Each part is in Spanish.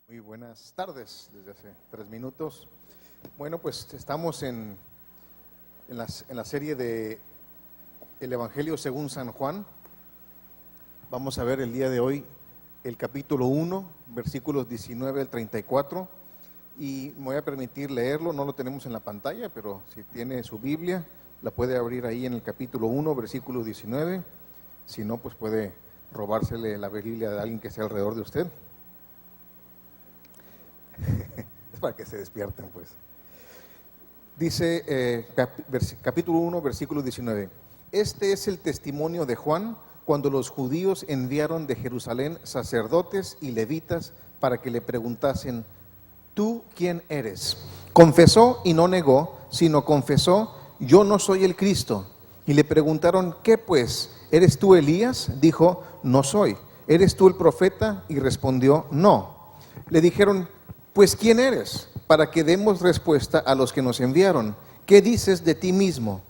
Muy buenas tardes, desde hace 3 minutos. Bueno, pues estamos en la serie de El Evangelio según San Juan. Vamos a ver el día de hoy el capítulo 1, versículos 19 al 34. Y me voy a permitir leerlo, no lo tenemos en la pantalla, pero si tiene su Biblia, la puede abrir ahí en el capítulo 1, versículo 19. Si no, pues puede robársele la Biblia de alguien que esté alrededor de usted. Es para que se despierten, pues. Dice capítulo 1, versículo 19. Este es el testimonio de Juan cuando los judíos enviaron de Jerusalén sacerdotes y levitas para que le preguntasen: ¿tú quién eres? Confesó y no negó, sino confesó: yo no soy el Cristo. Y le preguntaron: ¿qué pues? ¿Eres tú Elías? Dijo: no soy. ¿Eres tú el profeta? Y respondió: no. Le dijeron: pues ¿quién eres? Para que demos respuesta a los que nos enviaron. ¿Qué dices de ti mismo?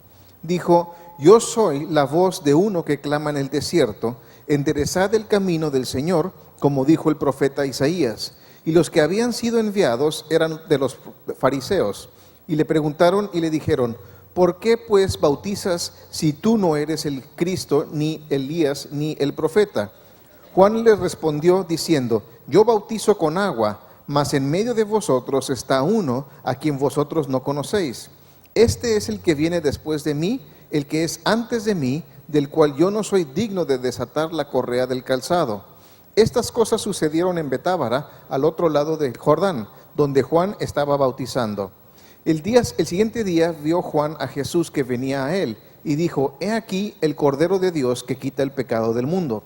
Dijo: yo soy la voz de uno que clama en el desierto, enderezad el camino del Señor, como dijo el profeta Isaías. Y los que habían sido enviados eran de los fariseos. Y le preguntaron y le dijeron: ¿por qué pues bautizas si tú no eres el Cristo, ni Elías, ni el profeta? Juan les respondió diciendo: yo bautizo con agua, mas en medio de vosotros está uno a quien vosotros no conocéis. Este es el que viene después de mí, el que es antes de mí, del cual yo no soy digno de desatar la correa del calzado. Estas cosas sucedieron en Betábara, al otro lado del Jordán, donde Juan estaba bautizando. El siguiente día vio Juan a Jesús que venía a él, y dijo: he aquí el Cordero de Dios que quita el pecado del mundo.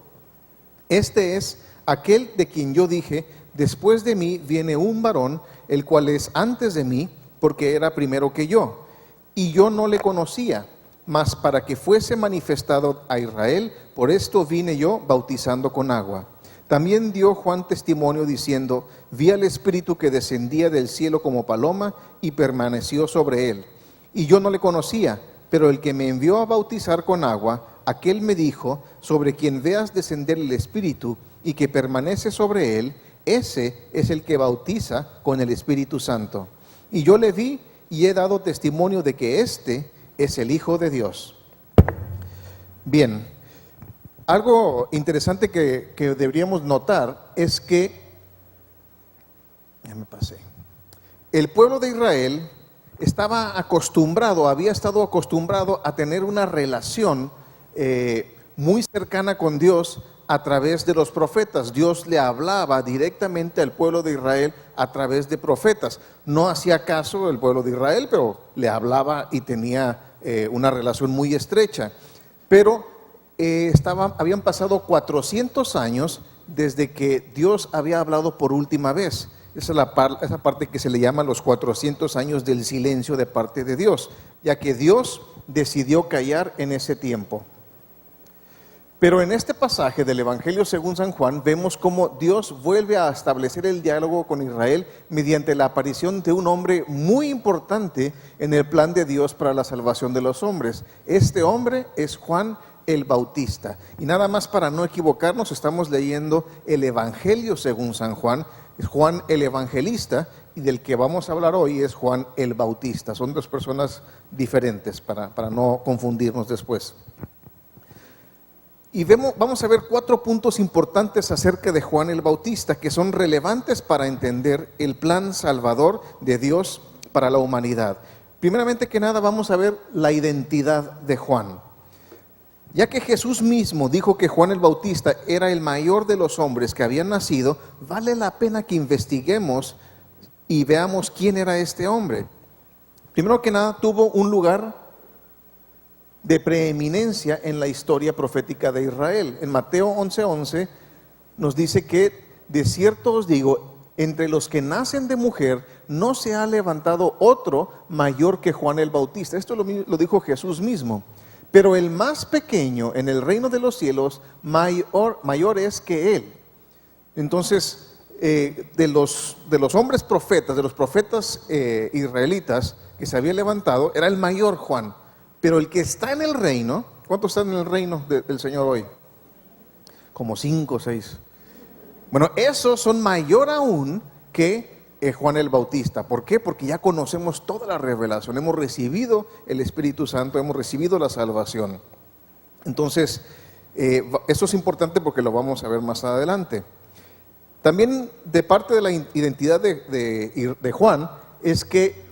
Este es aquel de quien yo dije: después de mí viene un varón, el cual es antes de mí, porque era primero que yo. Y yo no le conocía, mas para que fuese manifestado a Israel, por esto vine yo bautizando con agua. También dio Juan testimonio diciendo: vi al Espíritu que descendía del cielo como paloma y permaneció sobre él. Y yo no le conocía, pero el que me envió a bautizar con agua, aquel me dijo: sobre quien veas descender el Espíritu y que permanece sobre él, ese es el que bautiza con el Espíritu Santo. Y yo le vi y he dado testimonio de que este es el Hijo de Dios. Bien, algo interesante que deberíamos notar es que, el pueblo de Israel había estado acostumbrado a tener una relación muy cercana con Dios a través de los profetas. Dios le hablaba directamente al pueblo de Israel a través de profetas. No hacía caso el pueblo de Israel, pero le hablaba y tenía una relación muy estrecha. Pero habían pasado 400 años desde que Dios había hablado por última vez. Esa es esa parte que se le llama los 400 años del silencio de parte de Dios, ya que Dios decidió callar en ese tiempo. Pero en este pasaje del Evangelio según San Juan vemos cómo Dios vuelve a establecer el diálogo con Israel mediante la aparición de un hombre muy importante en el plan de Dios para la salvación de los hombres. Este hombre es Juan el Bautista. Y nada más para no equivocarnos, estamos leyendo el Evangelio según San Juan. Es Juan el Evangelista, y del que vamos a hablar hoy es Juan el Bautista. Son dos personas diferentes para no confundirnos después. Y vamos a ver 4 puntos importantes acerca de Juan el Bautista que son relevantes para entender el plan salvador de Dios para la humanidad. Primeramente que nada, vamos a ver la identidad de Juan. Ya que Jesús mismo dijo que Juan el Bautista era el mayor de los hombres que habían nacido, vale la pena que investiguemos y veamos quién era este hombre. Primero que nada, tuvo un lugar de preeminencia en la historia profética de Israel. En Mateo 11:11 nos dice que: de cierto os digo, entre los que nacen de mujer no se ha levantado otro mayor que Juan el Bautista. Esto lo dijo Jesús mismo. Pero el más pequeño en el reino de los cielos mayor es que él. Entonces, de los hombres profetas, de los profetas israelitas que se había levantado, era el mayor Juan. Pero el que está en el reino, ¿cuántos están en el reino del Señor hoy? Como 5 o 6. Bueno, esos son mayor aún que Juan el Bautista. ¿Por qué? Porque ya conocemos toda la revelación, hemos recibido el Espíritu Santo, hemos recibido la salvación. Entonces, eso es importante porque lo vamos a ver más adelante. También de parte de la identidad de Juan es que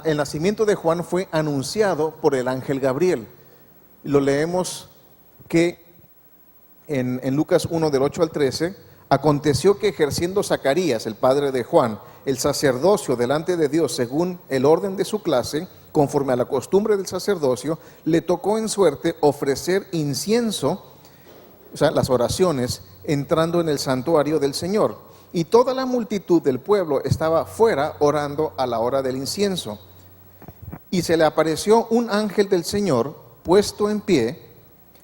el nacimiento de Juan fue anunciado por el ángel Gabriel. Lo leemos que en Lucas 1 del 8 al 13, aconteció que ejerciendo Zacarías, el padre de Juan, el sacerdocio delante de Dios según el orden de su clase, conforme a la costumbre del sacerdocio, le tocó en suerte ofrecer incienso, o sea, las oraciones, entrando en el santuario del Señor. Y toda la multitud del pueblo estaba fuera orando a la hora del incienso. Y se le apareció un ángel del Señor puesto en pie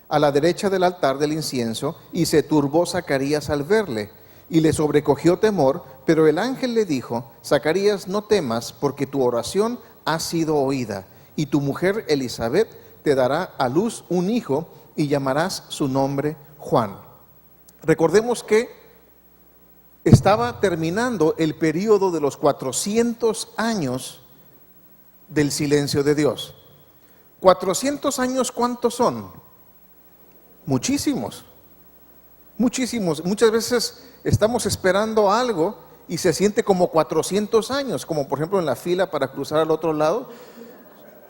a la derecha del altar del incienso, y se turbó Zacarías al verle, y le sobrecogió temor, pero el ángel le dijo: Zacarías, no temas, porque tu oración ha sido oída, y tu mujer Elizabeth te dará a luz un hijo, y llamarás su nombre Juan. Recordemos que estaba terminando el periodo de los 400 años del silencio de Dios. 400 años, ¿cuántos son? Muchísimos, muchísimos. Muchas veces estamos esperando algo y se siente como 400 años, como por ejemplo en la fila para cruzar al otro lado.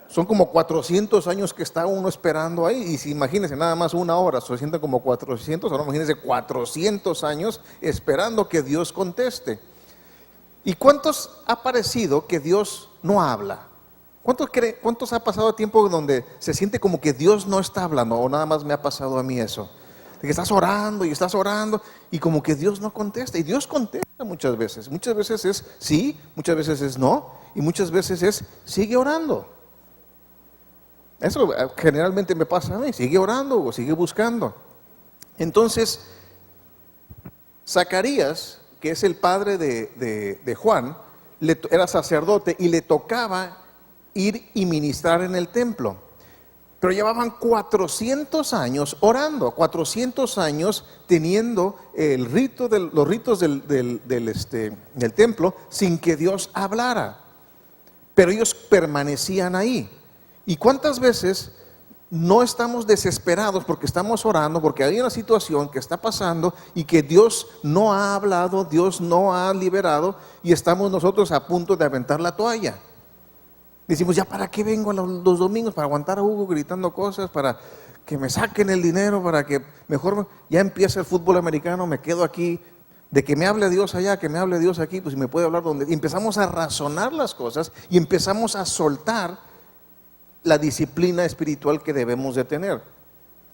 Son como 400 años que está uno esperando ahí, y si imagínense nada más una hora, se sienten como 400, ahora imagínense 400 años esperando que Dios conteste. ¿Y cuántos ha parecido que Dios no habla? ¿Cuántos ha pasado tiempo donde se siente como que Dios no está hablando? O nada más me ha pasado a mí eso, de que estás orando y como que Dios no contesta. Y Dios contesta muchas veces es sí, muchas veces es no, y muchas veces es sigue orando. Eso generalmente me pasa a mí, sigue orando o sigue buscando. Entonces, Zacarías, que es el padre de Juan, era sacerdote y le tocaba ir y ministrar en el templo. Pero llevaban 400 años orando, 400 años teniendo los ritos del templo sin que Dios hablara. Pero ellos permanecían ahí. ¿Y cuántas veces no estamos desesperados porque estamos orando, porque hay una situación que está pasando y que Dios no ha hablado, Dios no ha liberado, y estamos nosotros a punto de aventar la toalla? Decimos, ¿ya para qué vengo los domingos? ¿Para aguantar a Hugo gritando cosas? ¿Para que me saquen el dinero? ¿Para que mejor ya empiece el fútbol americano? Me quedo aquí. De que me hable Dios allá, que me hable Dios aquí, pues si me puede hablar donde. Y empezamos a razonar las cosas y empezamos a soltar la disciplina espiritual que debemos de tener.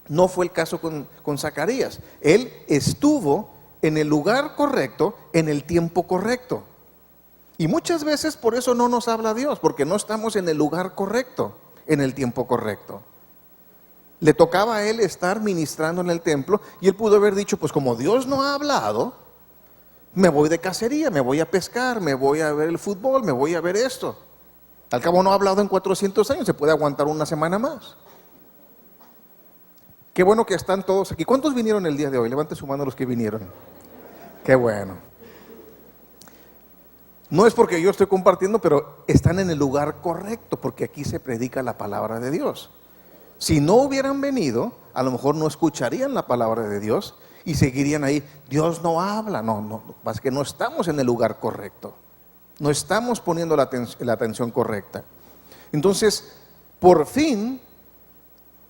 No fue el caso con Zacarías. Él estuvo en el lugar correcto, en el tiempo correcto. Y muchas veces por eso no nos habla Dios, porque no estamos en el lugar correcto, en el tiempo correcto. Le tocaba a él estar ministrando en el templo, y él pudo haber dicho, pues como Dios no ha hablado, me voy de cacería, me voy a pescar, me voy a ver el fútbol, me voy a ver esto. Al cabo no ha hablado en 400 años, se puede aguantar una semana más. Qué bueno que están todos aquí. ¿Cuántos vinieron el día de hoy? Levante su mano los que vinieron. Qué bueno. No es porque yo estoy compartiendo, pero están en el lugar correcto, porque aquí se predica la palabra de Dios. Si no hubieran venido, a lo mejor no escucharían la palabra de Dios y seguirían ahí. Dios no habla. No, es que no estamos en el lugar correcto. No estamos poniendo la atención correcta. Entonces, por fin,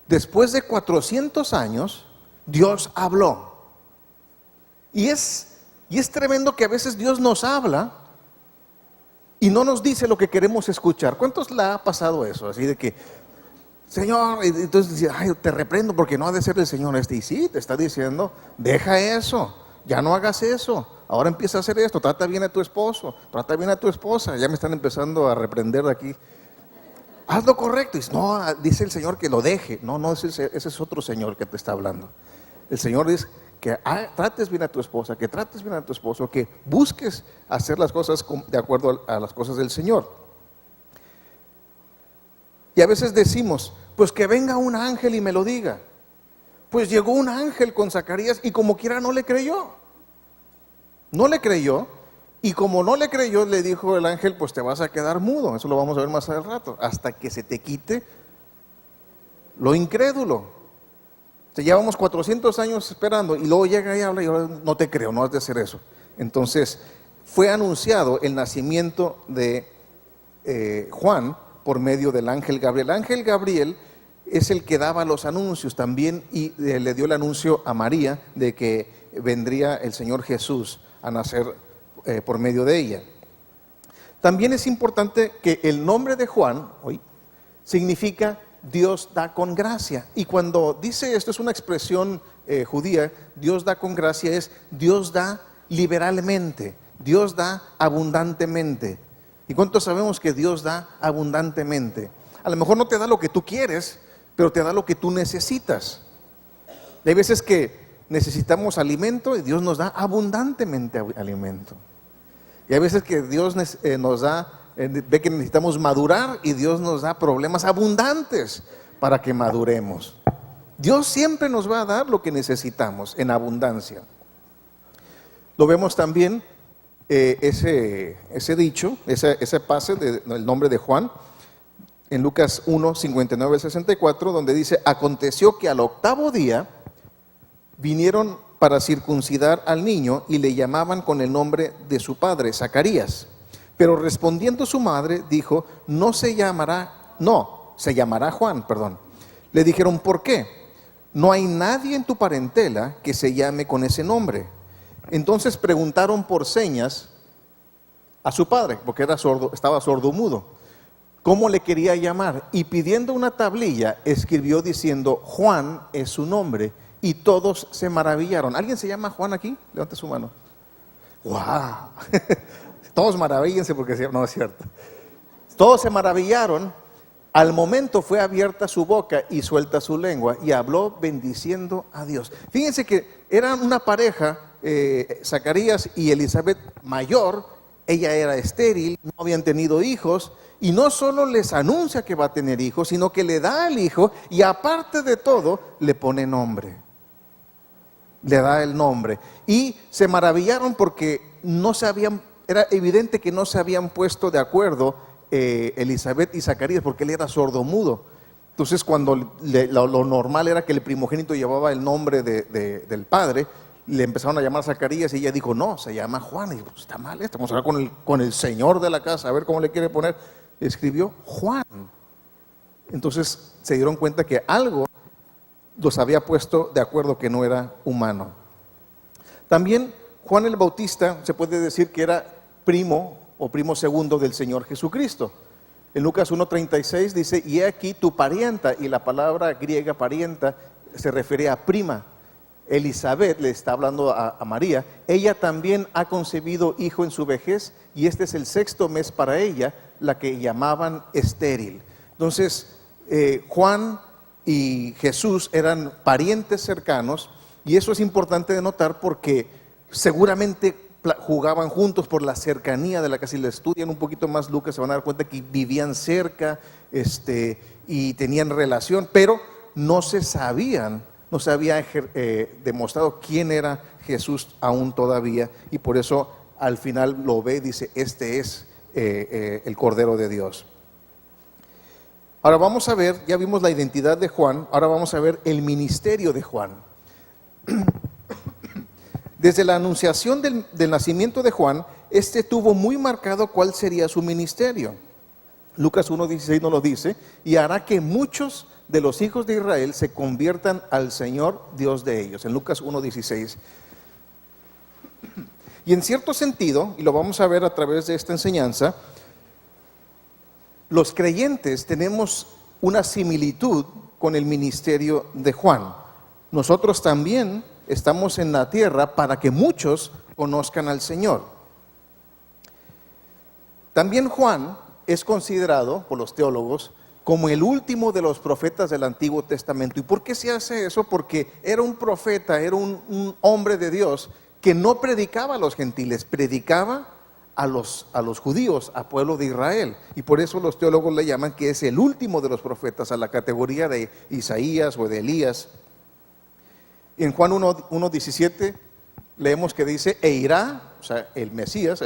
después de 400 años, Dios habló. Y es tremendo que a veces Dios nos habla y no nos dice lo que queremos escuchar. ¿Cuántos le ha pasado eso? Así de que, Señor, entonces dice, ay, te reprendo porque no ha de ser el Señor este. Y sí, te está diciendo, deja eso, ya no hagas eso. Ahora empieza a hacer esto, trata bien a tu esposo, trata bien a tu esposa. Ya me están empezando a reprender de aquí. Haz lo correcto. Y dice, no, dice el Señor que lo deje. No, ese es otro Señor que te está hablando. El Señor dice que trates bien a tu esposa, que trates bien a tu esposo, que busques hacer las cosas de acuerdo a las cosas del Señor. Y a veces decimos, pues que venga un ángel y me lo diga. Pues llegó un ángel con Zacarías y como quiera no le creyó. No le creyó, Y como no le creyó, le dijo el ángel, pues te vas a quedar mudo. Eso lo vamos a ver más al rato, hasta que se te quite lo incrédulo. Te llevamos 400 años esperando y luego llega y habla y ahora no te creo, no has de hacer eso. Entonces fue anunciado el nacimiento de Juan por medio del ángel Gabriel. El ángel Gabriel es el que daba los anuncios también y le dio el anuncio a María de que vendría el Señor Jesús a nacer por medio de ella. También es importante que el nombre de Juan hoy significa Dios da con gracia. Y cuando dice esto, es una expresión judía, Dios da con gracia, es Dios da liberalmente, Dios da abundantemente. ¿Y cuántos sabemos que Dios da abundantemente? A lo mejor no te da lo que tú quieres, pero te da lo que tú necesitas. Hay veces que necesitamos alimento y Dios nos da abundantemente alimento. Y hay veces que Dios nos da, ve que necesitamos madurar y Dios nos da problemas abundantes para que maduremos. Dios siempre nos va a dar lo que necesitamos en abundancia. Lo vemos también ese dicho, ese pase del nombre de Juan en Lucas 1, 59 al 64, donde dice: aconteció que al octavo día vinieron para circuncidar al niño y le llamaban con el nombre de su padre, Zacarías. Pero respondiendo su madre, dijo: se llamará Juan, perdón. Le dijeron: ¿por qué? No hay nadie en tu parentela que se llame con ese nombre. Entonces preguntaron por señas a su padre, porque estaba sordomudo, cómo le quería llamar. Y pidiendo una tablilla, escribió diciendo: Juan es su nombre. Y todos se maravillaron. ¿Alguien se llama Juan aquí? Levante su mano. ¡Wow! Todos maravíllense porque no es cierto. Todos se maravillaron. Al momento fue abierta su boca y suelta su lengua y habló bendiciendo a Dios. Fíjense que eran una pareja, Zacarías y Elizabeth mayor. Ella era estéril, no habían tenido hijos. Y no solo les anuncia que va a tener hijos, sino que le da al hijo y aparte de todo le pone nombre. Le da el nombre. Y se maravillaron porque era evidente que no se habían puesto de acuerdo Elizabeth y Zacarías, porque él era sordomudo. Entonces cuando lo normal era que el primogénito llevaba el nombre del padre, le empezaron a llamar Zacarías y ella dijo: no, se llama Juan. Y dijo: pues está mal esto, vamos a hablar con el señor de la casa, a ver cómo le quiere poner. Escribió Juan. Entonces se dieron cuenta que algo los había puesto de acuerdo, que no era humano. También Juan el Bautista se puede decir que era primo o primo segundo del Señor Jesucristo. En Lucas 1:36 dice: y he aquí tu parienta, y la palabra griega parienta se refiere a prima. Elizabeth, le está hablando a María, ella también ha concebido hijo en su vejez y este es el 6º mes para ella, la que llamaban estéril. Entonces Juan y Jesús eran parientes cercanos y eso es importante de notar porque seguramente jugaban juntos por la cercanía de la casa. Si le estudian un poquito más Lucas se van a dar cuenta que vivían cerca y tenían relación, pero no se había demostrado quién era Jesús aún todavía, y por eso al final lo ve y dice: este es el Cordero de Dios. Ahora vamos a ver, ya vimos la identidad de Juan, ahora vamos a ver el ministerio de Juan. Desde la anunciación del nacimiento de Juan, tuvo muy marcado cuál sería su ministerio. Lucas 1:16 nos lo dice: y hará que muchos de los hijos de Israel se conviertan al Señor Dios de ellos. En Lucas 1:16. Y en cierto sentido, y lo vamos a ver a través de esta enseñanza, los creyentes tenemos una similitud con el ministerio de Juan. Nosotros también estamos en la tierra para que muchos conozcan al Señor. También Juan es considerado por los teólogos como el último de los profetas del Antiguo Testamento. ¿Y por qué se hace eso? Porque era un profeta, era un hombre de Dios que no predicaba a los gentiles, predicaba a los judíos, al pueblo de Israel. Y por eso los teólogos le llaman que es el último de los profetas, a la categoría de Isaías o de Elías. En Juan 1:17 leemos que dice, e irá, o sea, el Mesías,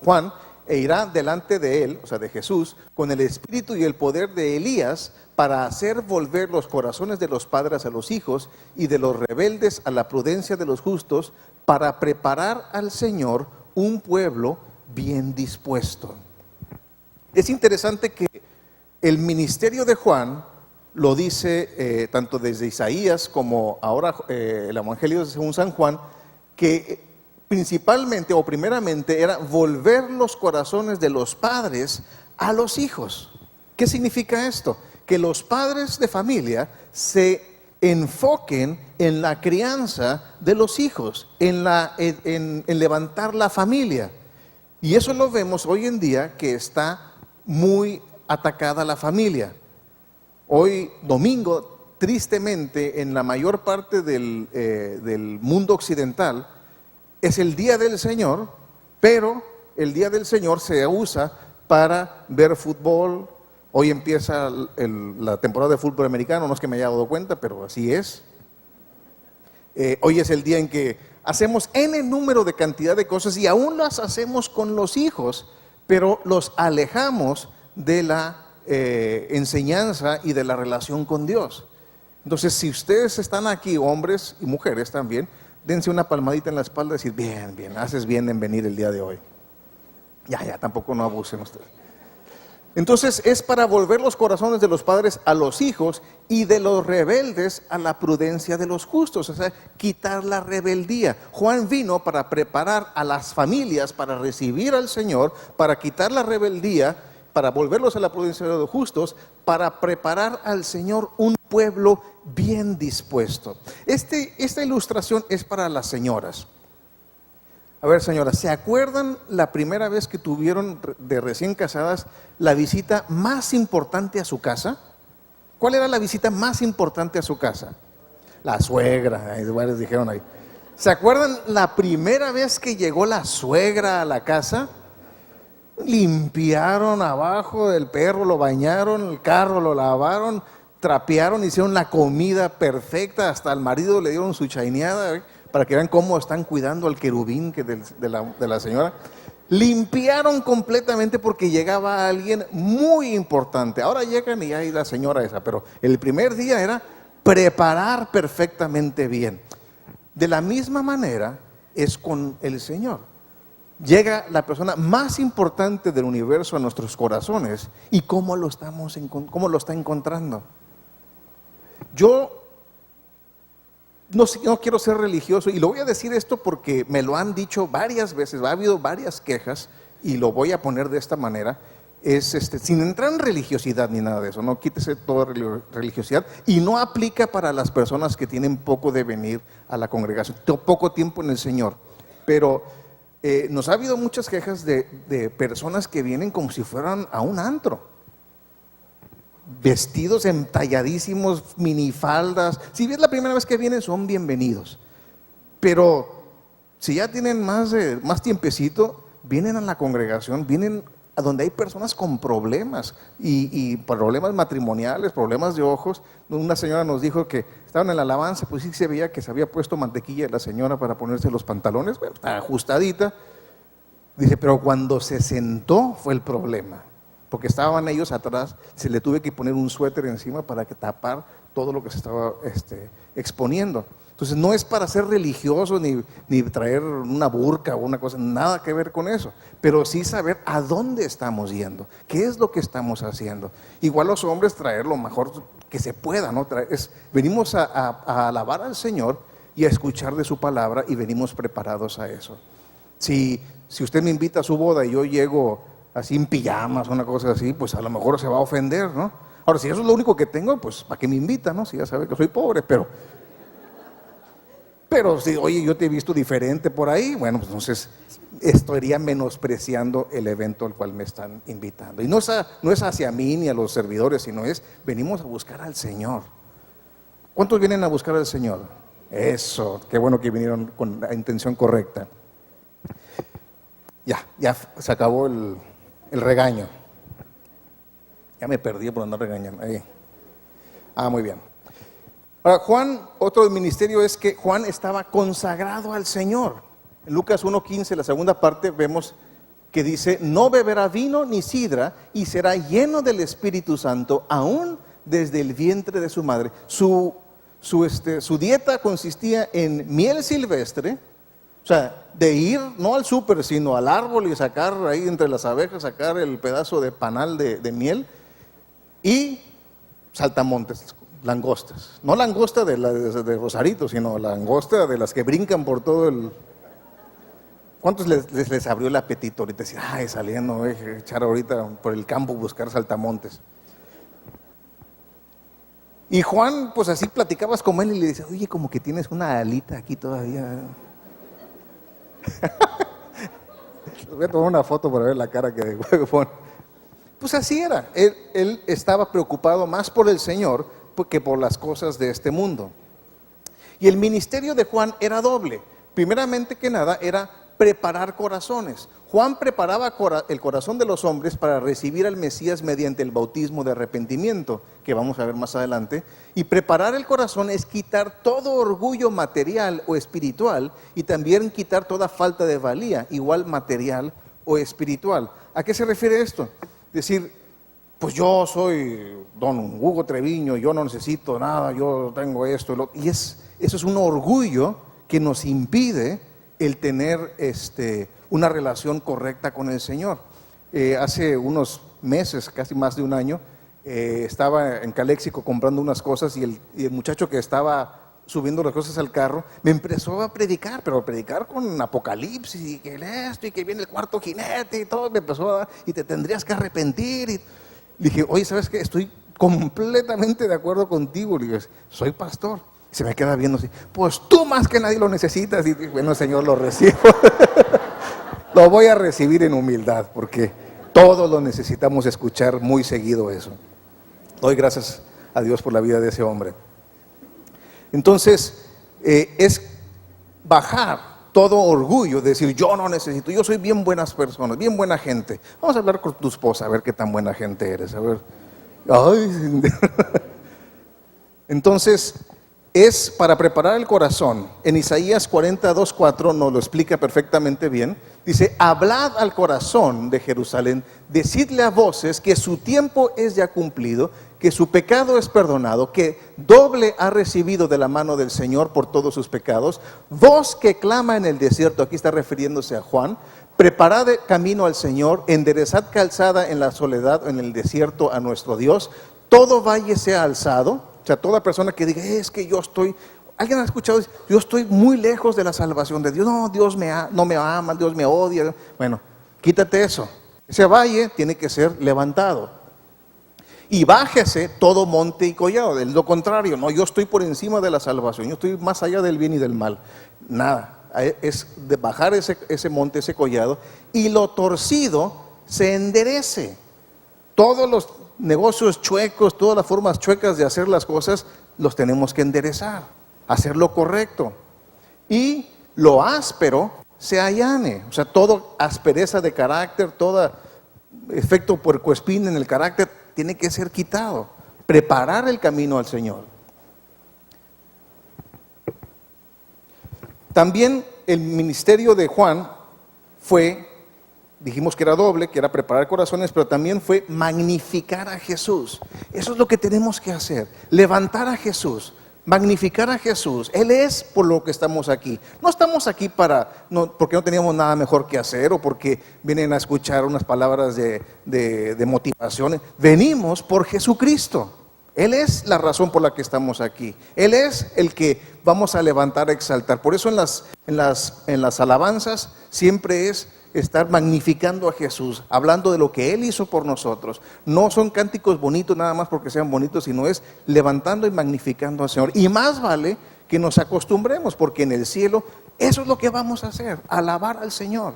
Juan, e irá delante de él, o sea, de Jesús, con el espíritu y el poder de Elías, para hacer volver los corazones de los padres a los hijos y de los rebeldes a la prudencia de los justos, para preparar al Señor un pueblo bien dispuesto. Es interesante que el ministerio de Juan lo dice tanto desde Isaías como ahora el Evangelio según San Juan, que principalmente o primeramente era volver los corazones de los padres a los hijos. ¿Qué significa esto? Que los padres de familia se enfoquen en la crianza de los hijos, en levantar la familia. Y eso lo vemos hoy en día, que está muy atacada la familia. Hoy domingo, tristemente, en la mayor parte del mundo occidental, es el Día del Señor, pero el Día del Señor se usa para ver fútbol. Hoy empieza la temporada de fútbol americano, no es que me haya dado cuenta, pero así es. Hoy es el día en que hacemos N número de cantidad de cosas y aún las hacemos con los hijos, pero los alejamos de la enseñanza y de la relación con Dios. Entonces, si ustedes están aquí, hombres y mujeres también, dense una palmadita en la espalda y decir, bien, bien, haces bien en venir el día de hoy. Ya, tampoco no abusen ustedes. Entonces es para volver los corazones de los padres a los hijos y de los rebeldes a la prudencia de los justos, o sea, quitar la rebeldía. Juan vino para preparar a las familias para recibir al Señor, para quitar la rebeldía, para volverlos a la prudencia de los justos, para preparar al Señor un pueblo bien dispuesto. Esta ilustración es para las señoras. A ver, señoras, ¿se acuerdan la primera vez que tuvieron de recién casadas la visita más importante a su casa? ¿Cuál era la visita más importante a su casa? La suegra, varios dijeron ahí. ¿Se acuerdan la primera vez que llegó la suegra a la casa? Limpiaron abajo del perro, lo bañaron, el carro lo lavaron, trapearon, hicieron la comida perfecta, hasta al marido le dieron su chaineada, para que vean cómo están cuidando al querubín de la señora. Limpiaron completamente porque llegaba alguien muy importante. Ahora llegan y hay la señora esa, pero el primer día era preparar perfectamente bien. De la misma manera es con el Señor. Llega la persona más importante del universo a nuestros corazones y cómo lo está encontrando. Yo no quiero ser religioso y lo voy a decir esto porque me lo han dicho varias veces, ha habido varias quejas y lo voy a poner de esta manera, sin entrar en religiosidad ni nada de eso, no quítese toda religiosidad y no aplica para las personas que tienen poco de venir a la congregación, poco tiempo en el Señor, pero nos ha habido muchas quejas de personas que vienen como si fueran a un antro. Vestidos entalladísimos, minifaldas. Si es la primera vez que vienen, son bienvenidos. Pero si ya tienen más tiempecito, vienen a la congregación, vienen a donde hay personas con problemas y problemas matrimoniales, problemas de ojos. Una señora nos dijo que estaban en la alabanza, pues sí se veía que se había puesto mantequilla la señora para ponerse los pantalones, bueno, está ajustadita. Dice, pero cuando se sentó fue el problema. Porque estaban ellos atrás, se le tuve que poner un suéter encima para tapar todo lo que se estaba exponiendo. Entonces no es para ser religioso ni traer una burka o una cosa, nada que ver con eso, pero sí saber a dónde estamos yendo, qué es lo que estamos haciendo. Igual los hombres traer lo mejor que se pueda, ¿no? Venimos a alabar al Señor y a escuchar de su palabra y venimos preparados a eso. Si usted me invita a su boda y yo llego así en pijamas o una cosa así, pues a lo mejor se va a ofender, ¿no? Ahora, si eso es lo único que tengo, pues ¿para qué me invita, no? Si ya sabe que soy pobre, pero si, oye, yo te he visto diferente por ahí, bueno, pues entonces estaría menospreciando el evento al cual me están invitando. Y no es hacia mí ni a los servidores, sino venimos a buscar al Señor. ¿Cuántos vienen a buscar al Señor? Eso, qué bueno que vinieron con la intención correcta. Ya se acabó el regaño. Ya me perdí por andar regañando. Ahí. Muy bien. Ahora, Juan, otro del ministerio es que Juan estaba consagrado al Señor. En Lucas 1:15, la segunda parte, vemos que dice, no beberá vino ni sidra y será lleno del Espíritu Santo aún desde el vientre de su madre. Su dieta consistía en miel silvestre, o sea, de ir no al súper, sino al árbol y sacar ahí entre las abejas, sacar el pedazo de panal de miel y saltamontes, langostas. No langosta de Rosarito, sino langosta de las que brincan por todo el... ¿Cuántos les abrió el apetito ahorita? Decir, ay, saliendo, echar ahorita por el campo buscar saltamontes. Y Juan, pues así platicabas con él y le dice, oye, como que tienes una alita aquí todavía. Voy a tomar una foto para ver la cara que pone. Pues así era, él estaba preocupado más por el Señor que por las cosas de este mundo. Y el ministerio de Juan era doble. Primeramente que nada era preparar corazones. Juan preparaba el corazón de los hombres para recibir al Mesías mediante el bautismo de arrepentimiento, que vamos a ver más adelante. Y preparar el corazón es quitar todo orgullo material o espiritual y también quitar toda falta de valía, igual material o espiritual. ¿A qué se refiere esto? Decir, pues yo soy don Hugo Treviño, yo no necesito nada, yo tengo esto. Y eso es un orgullo que nos impide el tener una relación correcta con el Señor. Hace unos meses, casi más de un año, estaba en Caléxico comprando unas cosas y el muchacho que estaba subiendo las cosas al carro me empezó a predicar, pero a predicar con Apocalipsis y que esto y que viene el cuarto jinete y todo, me empezó a dar, y te tendrías que arrepentir. Y le dije, oye, ¿sabes qué? Estoy completamente de acuerdo contigo. Le dije, soy pastor. Se me queda viendo así, pues tú más que nadie lo necesitas. Y bueno, Señor, lo recibo. Lo voy a recibir en humildad, porque todos lo necesitamos escuchar muy seguido eso. Doy gracias a Dios por la vida de ese hombre. Entonces, es bajar todo orgullo, decir yo no necesito, yo soy bien buenas personas, bien buena gente. Vamos a hablar con tu esposa, a ver qué tan buena gente eres, a ver. Ay. Entonces, es para preparar el corazón. En Isaías 42:4 nos lo explica perfectamente bien. Dice, hablad al corazón de Jerusalén, decidle a voces que su tiempo es ya cumplido, que su pecado es perdonado, que doble ha recibido de la mano del Señor por todos sus pecados. Voz que clama en el desierto, aquí está refiriéndose a Juan, preparad camino al Señor, enderezad calzada en la soledad, en el desierto a nuestro Dios, todo valle sea alzado. O sea, toda persona que diga, es que yo estoy, alguien ha escuchado, yo estoy muy lejos de la salvación de Dios, no, Dios no me ama, Dios me odia. Bueno, quítate eso. Ese valle tiene que ser levantado. Y bájese todo monte y collado. De lo contrario, no, yo estoy por encima de la salvación, yo estoy más allá del bien y del mal. Nada, es de bajar ese monte, ese collado, y lo torcido se enderece. Todos los negocios chuecos, todas las formas chuecas de hacer las cosas, los tenemos que enderezar, hacer lo correcto. Y lo áspero se allane, o sea, toda aspereza de carácter, todo efecto puercoespín en el carácter tiene que ser quitado. Preparar el camino al Señor. También el ministerio de Juan fue, dijimos que era doble, que era preparar corazones, pero también fue magnificar a Jesús. Eso es lo que tenemos que hacer, levantar a Jesús, magnificar a Jesús. Él es por lo que estamos aquí. No estamos aquí porque no teníamos nada mejor que hacer o porque vienen a escuchar unas palabras de motivación. Venimos por Jesucristo. Él es la razón por la que estamos aquí. Él es el que vamos a levantar, a exaltar. Por eso en las alabanzas siempre es estar magnificando a Jesús, hablando de lo que Él hizo por nosotros. No son cánticos bonitos nada más porque sean bonitos, sino es levantando y magnificando al Señor. Y más vale que nos acostumbremos, porque en el cielo eso es lo que vamos a hacer, alabar al Señor.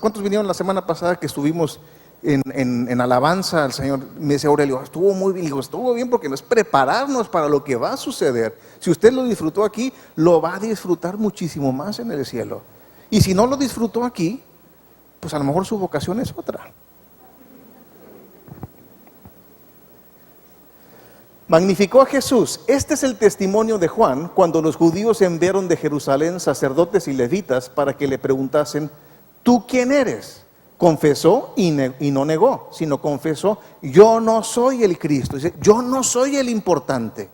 ¿Cuántos vinieron la semana pasada que estuvimos en alabanza al Señor? Me dice Aurelio, estuvo muy bien. Digo, estuvo bien porque no es prepararnos para lo que va a suceder. Si usted lo disfrutó aquí, lo va a disfrutar muchísimo más en el cielo. Y si no lo disfrutó aquí, pues a lo mejor su vocación es otra. Magnificó a Jesús. Este es el testimonio de Juan cuando los judíos enviaron de Jerusalén sacerdotes y levitas para que le preguntasen, ¿tú quién eres? Confesó y no negó, sino confesó, yo no soy el Cristo. Dice, yo no soy el importante,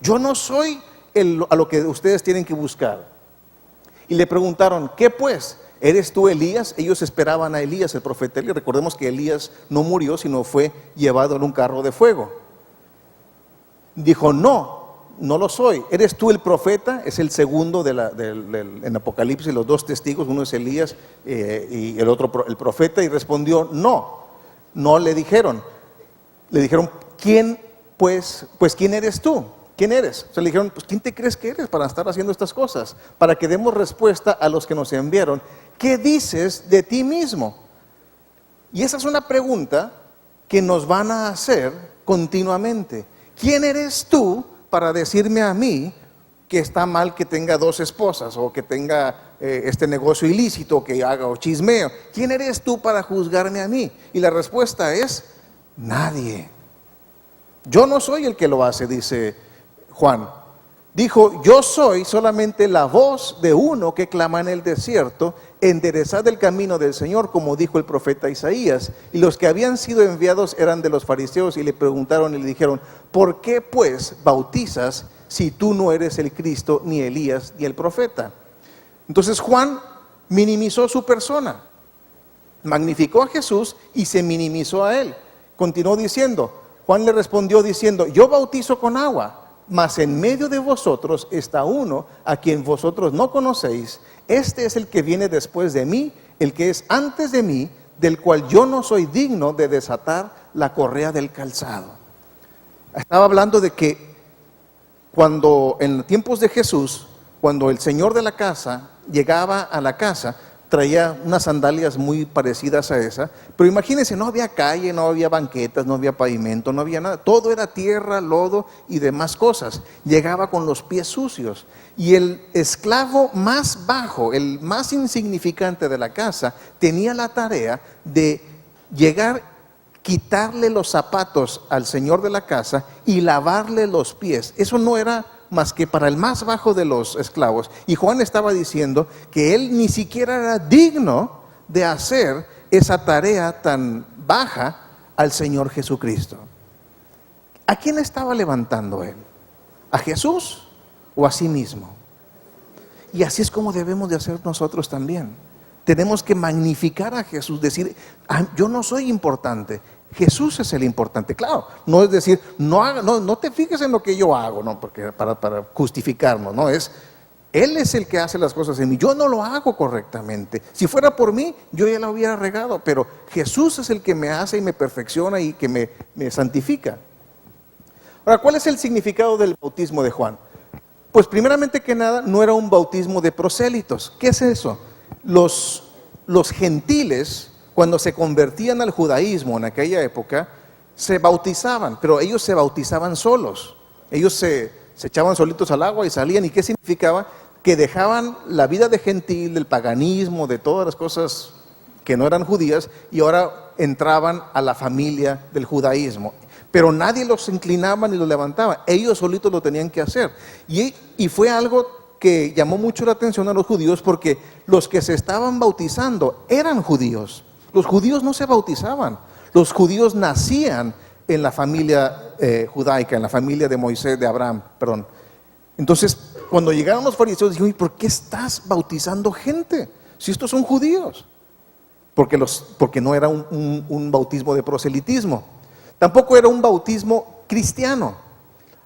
yo no soy a lo que ustedes tienen que buscar. Y le preguntaron, ¿qué pues? ¿Eres tú Elías? Ellos esperaban a Elías, el profeta Elías. Recordemos que Elías no murió, sino fue llevado en un carro de fuego. Dijo, no lo soy. ¿Eres tú el profeta? Es el segundo en Apocalipsis, los dos testigos, uno es Elías y el otro el profeta, y respondió, no le dijeron. Le dijeron, ¿quién pues quién eres tú? ¿Quién eres? O sea, le dijeron, pues ¿quién te crees que eres para estar haciendo estas cosas? Para que demos respuesta a los que nos enviaron. ¿Qué dices de ti mismo? Y esa es una pregunta que nos van a hacer continuamente. ¿Quién eres tú para decirme a mí que está mal que tenga 2 esposas o que tenga este negocio ilícito, o que haga o chismeo? ¿Quién eres tú para juzgarme a mí? Y la respuesta es, nadie. Yo no soy el que lo hace, dice Juan. Dijo, yo soy solamente la voz de uno que clama en el desierto, enderezad el camino del Señor, como dijo el profeta Isaías. Y los que habían sido enviados eran de los fariseos y le preguntaron y le dijeron, ¿por qué pues bautizas si tú no eres el Cristo, ni Elías, ni el profeta? Entonces Juan minimizó su persona, magnificó a Jesús y se minimizó a él. Continuó diciendo, Juan le respondió diciendo, yo bautizo con agua, mas en medio de vosotros está uno a quien vosotros no conocéis. Este es el que viene después de mí, el que es antes de mí, del cual yo no soy digno de desatar la correa del calzado. Estaba hablando de que cuando en tiempos de Jesús, cuando el señor de la casa llegaba a la casa, traía unas sandalias muy parecidas a esa, pero imagínense, no había calle, no había banquetas, no había pavimento, no había nada, todo era tierra, lodo y demás cosas. Llegaba con los pies sucios, y el esclavo más bajo, el más insignificante de la casa, tenía la tarea de llegar, quitarle los zapatos al señor de la casa y lavarle los pies. Eso no era más que para el más bajo de los esclavos. Y Juan estaba diciendo que él ni siquiera era digno de hacer esa tarea tan baja al Señor Jesucristo. ¿A quién estaba levantando él? ¿A Jesús o a sí mismo? Y así es como debemos de hacer nosotros también. Tenemos que magnificar a Jesús, decir, yo no soy importante, Jesús es el importante. Claro, no es decir, no te fijes en lo que yo hago, no, porque para justificarnos, no, Él es el que hace las cosas en mí, yo no lo hago correctamente. Si fuera por mí, yo ya la hubiera regado, pero Jesús es el que me hace y me perfecciona y que me santifica. Ahora, ¿cuál es el significado del bautismo de Juan? Pues primeramente que nada, no era un bautismo de prosélitos. ¿Qué es eso? Los gentiles, cuando se convertían al judaísmo en aquella época, se bautizaban, pero ellos se bautizaban solos. Ellos se echaban solitos al agua y salían. ¿Y qué significaba? Que dejaban la vida de gentil, del paganismo, de todas las cosas que no eran judías, y ahora entraban a la familia del judaísmo. Pero nadie los inclinaba ni los levantaba, ellos solitos lo tenían que hacer. Y fue algo que llamó mucho la atención a los judíos, porque los que se estaban bautizando eran judíos. Los judíos no se bautizaban, los judíos nacían en la familia judaica, en la familia de Moisés, de Abraham, perdón. Entonces, cuando llegaron los fariseos, dijeron, ¿y por qué estás bautizando gente? Si estos son judíos. Porque no era un bautismo de proselitismo. Tampoco era un bautismo cristiano.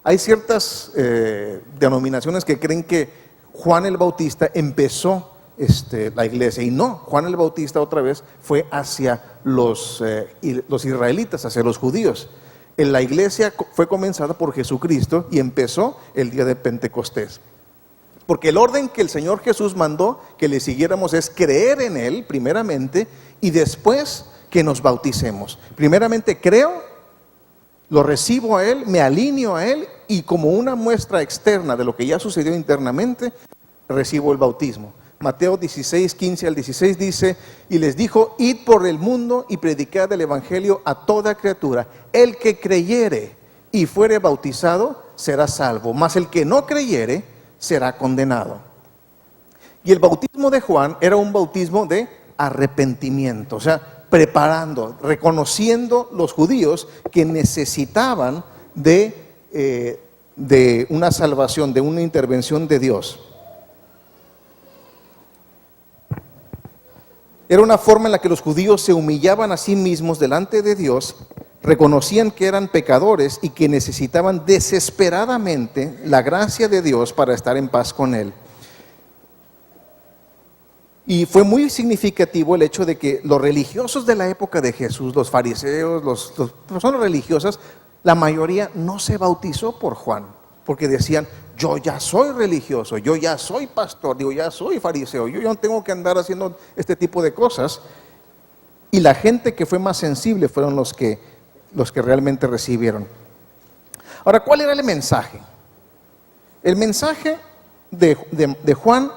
Hay ciertas denominaciones que creen que Juan el Bautista empezó la iglesia, y no, Juan el Bautista otra vez fue hacia los israelitas, hacia los judíos. La iglesia fue comenzada por Jesucristo y empezó el día de Pentecostés. Porque el orden que el Señor Jesús mandó que le siguiéramos es creer en Él primeramente y después que nos bauticemos. Primeramente creo, lo recibo a Él, me alineo a Él, y como una muestra externa de lo que ya sucedió internamente, recibo el bautismo. Mateo 16, 15 al 16 dice, y les dijo, id por el mundo y predicad el evangelio a toda criatura. El que creyere y fuere bautizado, será salvo, mas el que no creyere, será condenado. Y el bautismo de Juan era un bautismo de arrepentimiento, o sea, preparando, reconociendo los judíos que necesitaban de una salvación, de una intervención de Dios. Era una forma en la que los judíos se humillaban a sí mismos delante de Dios, reconocían que eran pecadores y que necesitaban desesperadamente la gracia de Dios para estar en paz con Él. Y fue muy significativo el hecho de que los religiosos de la época de Jesús, los fariseos, las personas religiosas, la mayoría no se bautizó por Juan, porque decían, yo ya soy religioso, yo ya soy pastor, digo, ya soy fariseo, yo ya no tengo que andar haciendo este tipo de cosas. Y la gente que fue más sensible fueron los que realmente recibieron. Ahora, ¿cuál era el mensaje? El mensaje de Juan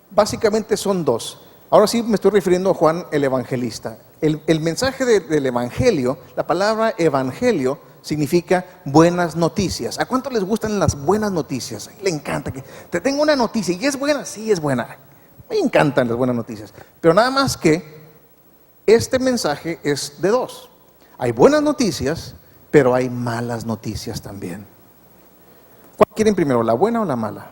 básicamente son dos. Ahora sí me estoy refiriendo a Juan el evangelista. El mensaje del evangelio, la palabra evangelio significa buenas noticias. ¿A cuánto les gustan las buenas noticias? Le encanta que te tengo una noticia y es buena, sí es buena. Me encantan las buenas noticias. Pero nada más que este mensaje es de dos. Hay buenas noticias, pero hay malas noticias también. ¿Cuál quieren primero, la buena o la mala?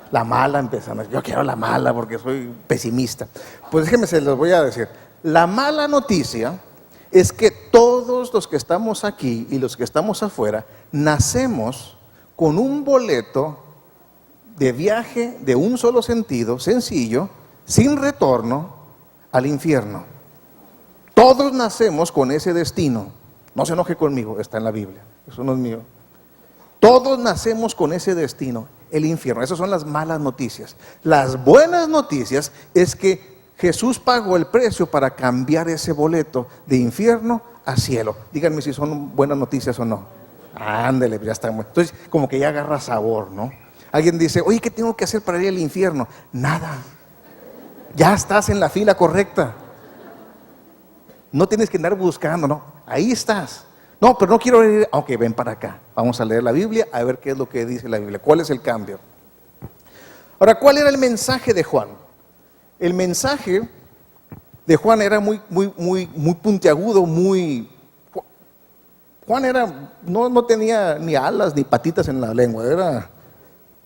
La mala empezamos. Yo quiero la mala porque soy pesimista. Pues déjenme, se los voy a decir. La mala noticia es que todos los que estamos aquí y los que estamos afuera nacemos con un boleto de viaje de un solo sentido, sencillo, sin retorno al infierno. Todos nacemos con ese destino. No se enoje conmigo, está en la Biblia, eso no es mío. Todos nacemos con ese destino, el infierno. Esas son las malas noticias. Las buenas noticias es que Jesús pagó el precio para cambiar ese boleto de infierno a cielo. Díganme si son buenas noticias o no. Ándele, ya está. Entonces, como que ya agarra sabor, ¿no? Alguien dice, oye, ¿qué tengo que hacer para ir al infierno? Nada. Ya estás en la fila correcta. No tienes que andar buscando, ¿no? Ahí estás. No, pero no quiero ir. Ok, ven para acá. Vamos a leer la Biblia, a ver qué es lo que dice la Biblia. ¿Cuál es el cambio? Ahora, ¿cuál era el mensaje de Juan? El mensaje de Juan era muy puntiagudo, Juan no tenía ni alas ni patitas en la lengua, era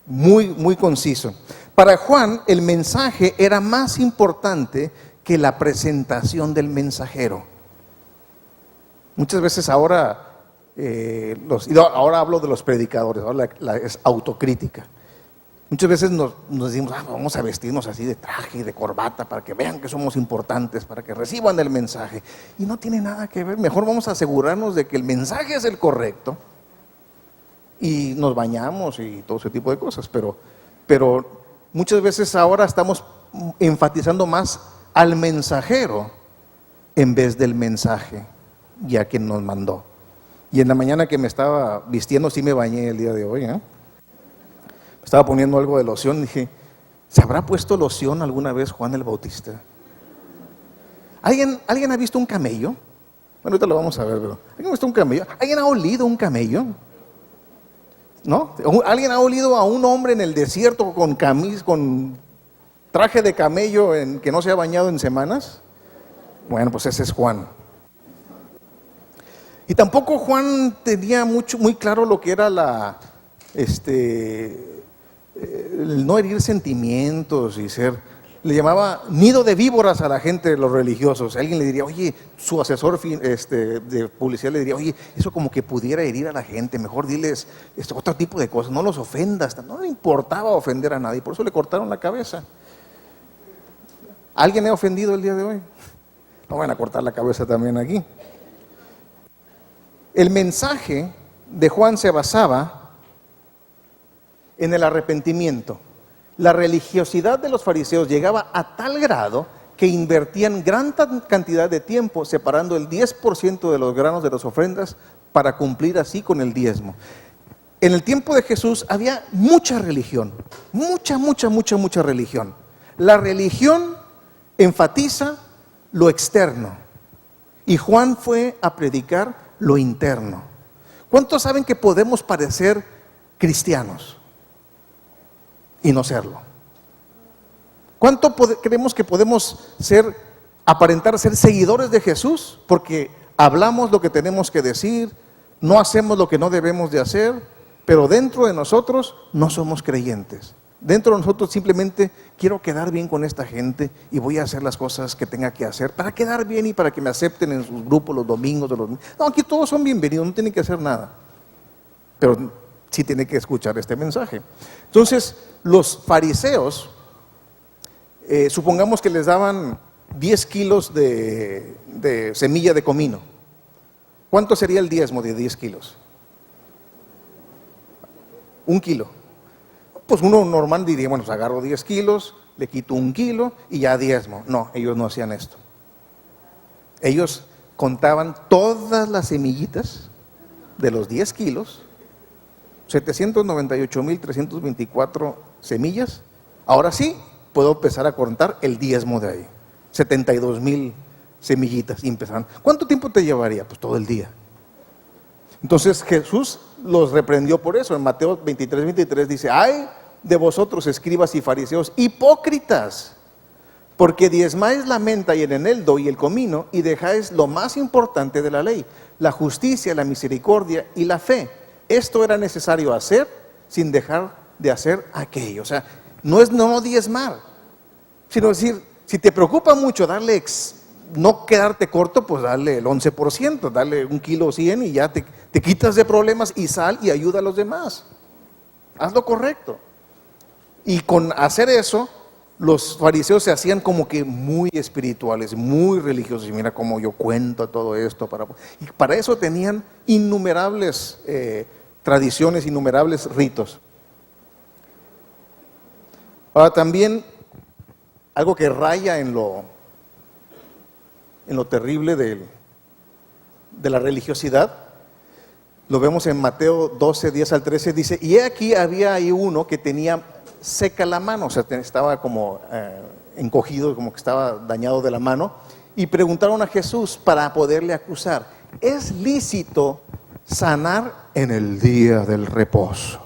muy conciso. Para Juan, el mensaje era más importante que la presentación del mensajero. Muchas veces ahora hablo de los predicadores, ahora es autocrítica. Muchas veces nos decimos, vamos a vestirnos así de traje y de corbata para que vean que somos importantes, para que reciban el mensaje. Y no tiene nada que ver, mejor vamos a asegurarnos de que el mensaje es el correcto y nos bañamos y todo ese tipo de cosas. Pero muchas veces ahora estamos enfatizando más al mensajero en vez del mensaje y a quien nos mandó. Y en la mañana que me estaba vistiendo, sí me bañé el día de hoy, estaba poniendo algo de loción, dije, ¿se habrá puesto loción alguna vez Juan el Bautista? ¿Alguien ha visto un camello? Bueno, ahorita lo vamos a ver, pero ¿alguien ha visto un camello? ¿Alguien ha olido un camello? ¿No? ¿Alguien ha olido a un hombre en el desierto con traje de camello que no se ha bañado en semanas? Bueno, pues ese es Juan. Y tampoco Juan tenía muy claro lo que era el no herir sentimientos y le llamaba nido de víboras a la gente de los religiosos. Alguien le diría, oye, su asesor de publicidad le diría, oye, eso como que pudiera herir a la gente, mejor diles otro tipo de cosas, no los ofendas. No le importaba ofender a nadie, por eso le cortaron la cabeza. ¿Alguien ha ofendido el día de hoy? No van a cortar la cabeza también aquí. El mensaje de Juan se basaba en el arrepentimiento. La religiosidad de los fariseos llegaba a tal grado que invertían gran cantidad de tiempo separando el 10% de los granos de las ofrendas para cumplir así con el diezmo. En el tiempo de Jesús había mucha religión, mucha religión. La religión enfatiza lo externo y Juan fue a predicar lo interno. ¿Cuántos saben que podemos parecer cristianos y no serlo? ¿Cuánto creemos que podemos aparentar ser seguidores de Jesús? Porque hablamos lo que tenemos que decir, no hacemos lo que no debemos de hacer, pero dentro de nosotros no somos creyentes. Dentro de nosotros simplemente quiero quedar bien con esta gente y voy a hacer las cosas que tenga que hacer para quedar bien y para que me acepten en sus grupos los domingos. No, aquí todos son bienvenidos, no tienen que hacer nada. Pero sí tienen que escuchar este mensaje. Entonces, los fariseos, supongamos que les daban 10 kilos de semilla de comino. ¿Cuánto sería el diezmo de 10 kilos? 1 kilo. Pues uno normal diría, bueno, pues agarro 10 kilos, le quito 1 kilo y ya diezmo. No, ellos no hacían esto. Ellos contaban todas las semillitas de los 10 kilos, 798,324 semillas. Ahora sí, puedo empezar a contar el diezmo de ahí. 72,000 semillitas y empezaron. ¿Cuánto tiempo te llevaría? Pues todo el día. Entonces Jesús los reprendió por eso. En Mateo 23 dice: ay de vosotros, escribas y fariseos, hipócritas, porque diezmáis la menta y el eneldo y el comino, y dejáis lo más importante de la ley, la justicia, la misericordia y la fe. Esto era necesario hacer sin dejar de hacer aquello. O sea, no es no diezmar, sino decir, si te preocupa mucho no quedarte corto, pues dale el 11%, dale 1 kilo 100 y ya te quitas de problemas y sal y ayuda a los demás. Haz lo correcto. Y con hacer eso, los fariseos se hacían como que muy espirituales, muy religiosos. Y mira cómo yo cuento todo esto. Y para eso tenían innumerables tradiciones, innumerables ritos. Ahora también, algo que raya en lo terrible de la religiosidad, lo vemos en Mateo 12, 10 al 13, dice: y aquí había ahí uno que tenía seca la mano, o sea, estaba como encogido, como que estaba dañado de la mano, y preguntaron a Jesús para poderle acusar: ¿es lícito sanar en el día del reposo?